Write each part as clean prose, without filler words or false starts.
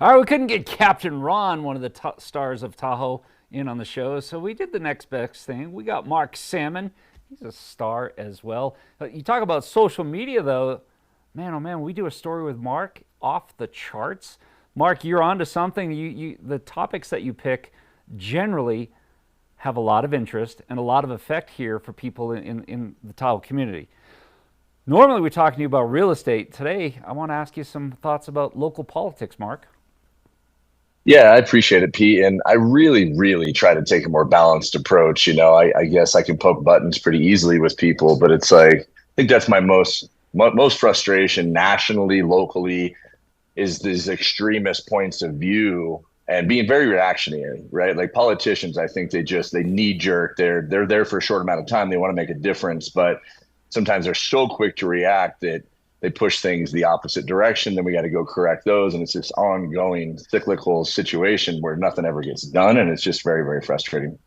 All right, we couldn't get Captain Ron, one of the stars of Tahoe, in on the show, so we did the next best thing. We got Mark Salmon. He's a star as well. You talk about social media, though. Man, oh man, we do a story with Mark off the charts. Mark, you're onto something. The topics that you pick generally have a lot of interest and a lot of effect here for people in the Tahoe community. Normally, we're talking to you about real estate. Today, I want to ask you some thoughts about local politics, Mark. Yeah, I appreciate it, Pete. And I really, really try to take a more balanced approach. I guess I can poke buttons pretty easily with people, but it's like, I think that's my most frustration nationally, locally, is these extremist points of view and being very reactionary, right? Like politicians, I think they knee jerk. They're there for a short amount of time. They want to make a difference, but sometimes they're so quick to react that they push things the opposite direction. Then we got to go correct those, and it's this ongoing cyclical situation where nothing ever gets done, and it's just very, very frustrating.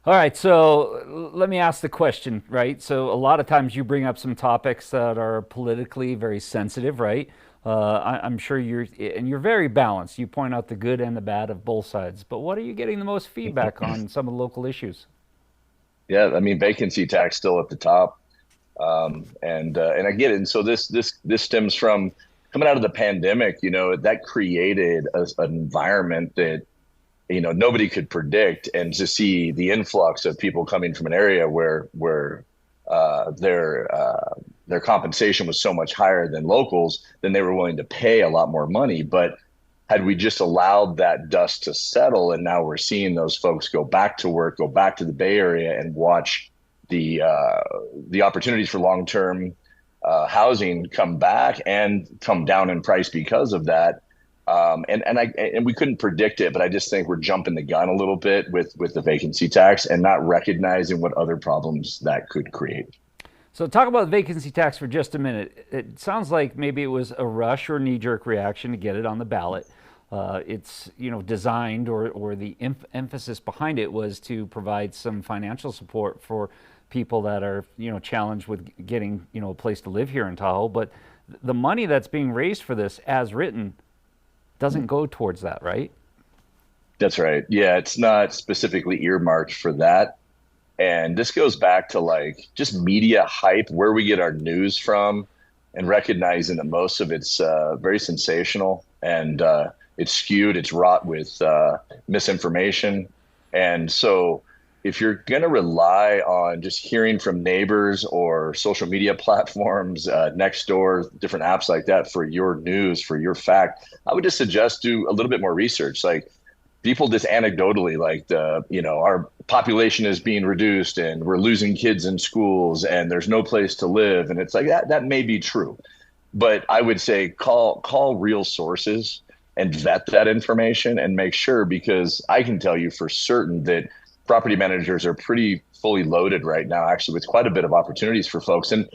All right, so let me ask the question, right? So a lot of times you bring up some topics that are politically very sensitive, right? I'm sure you're very balanced. You point out the good and the bad of both sides. But what are you getting the most feedback on some of the local issues? Yeah, I mean, vacancy tax still at the top. And I get it. And so this stems from coming out of the pandemic. That created an environment that nobody could predict, and to see the influx of people coming from an area where their compensation was so much higher than locals, then they were willing to pay a lot more money. But had we just allowed that dust to settle, and now we're seeing those folks go back to work, go back to the Bay Area, and watch the opportunities for long term housing come back and come down in price because of that. And we couldn't predict it, but I just think we're jumping the gun a little bit with the vacancy tax and not recognizing what other problems that could create. So talk about the vacancy tax for just a minute. It sounds like maybe it was a rush or knee-jerk reaction to get it on the ballot. It's designed, or the emphasis behind it was to provide some financial support for people that are challenged with getting a place to live here in Tahoe. But the money that's being raised for this, as written, doesn't go towards that, right? That's right. Yeah, it's not specifically earmarked for that. And this goes back to like just media hype, where we get our news from, and recognizing that most of it's very sensational, and it's skewed, it's wrought with misinformation. And so if you're going to rely on just hearing from neighbors or social media platforms, next door, different apps like that for your news, for your fact, I would just suggest do a little bit more research. Like, people just anecdotally, like, our population is being reduced and we're losing kids in schools and there's no place to live. And it's like that may be true, but I would say call real sources and vet that information and make sure, because I can tell you for certain that property managers are pretty fully loaded right now, actually, with quite a bit of opportunities for folks. And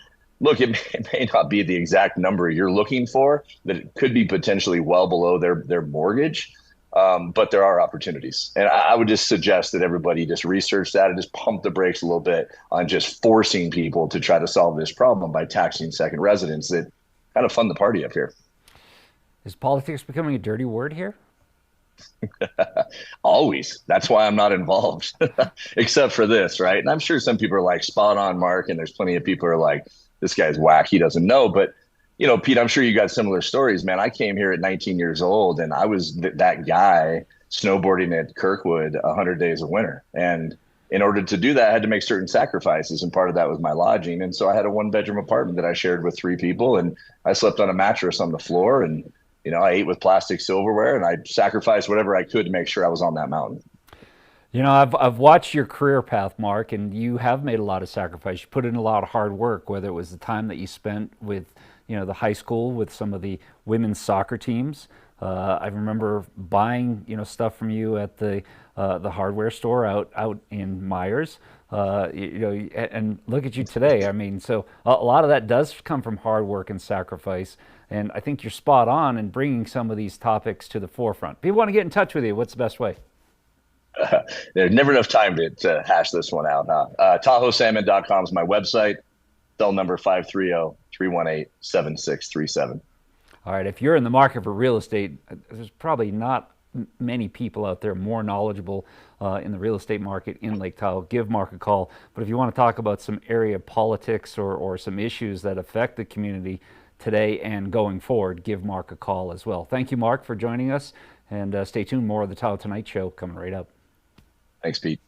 look, it may not be the exact number you're looking for, that it could be potentially well below their mortgage. But there are opportunities. And I would just suggest that everybody just research that and just pump the brakes a little bit on just forcing people to try to solve this problem by taxing second residents that kind of fund the party up here. Is politics becoming a dirty word here? Always. That's why I'm not involved, except for this, right? And I'm sure some people are like, spot on, Mark. And there's plenty of people who are like, this guy's whack, he doesn't know. But Pete, I'm sure you got similar stories, man. I came here at 19 years old, and I was that guy snowboarding at Kirkwood 100 days of winter. And in order to do that, I had to make certain sacrifices, and part of that was my lodging. And so I had a one-bedroom apartment that I shared with three people, and I slept on a mattress on the floor, and I ate with plastic silverware, and I sacrificed whatever I could to make sure I was on that mountain. I've watched your career path, Mark, and you have made a lot of sacrifice. You put in a lot of hard work, whether it was the time that you spent with, the high school with some of the women's soccer teams. I remember buying, stuff from you at the hardware store out in Myers. And look at you today. I mean, so a lot of that does come from hard work and sacrifice. And I think you're spot on in bringing some of these topics to the forefront. People want to get in touch with you. What's the best way? There's never enough time to hash this one out. TahoeSalmon.com is my website. Cell number 530-318-7637. All right, if you're in the market for real estate, there's probably not many people out there more knowledgeable in the real estate market in Lake Tahoe. Give Mark a call. But if you want to talk about some area politics or some issues that affect the community today and going forward, give Mark a call as well. Thank you, Mark, for joining us, and stay tuned. More of the Tahoe Tonight Show coming right up. Thanks, Pete.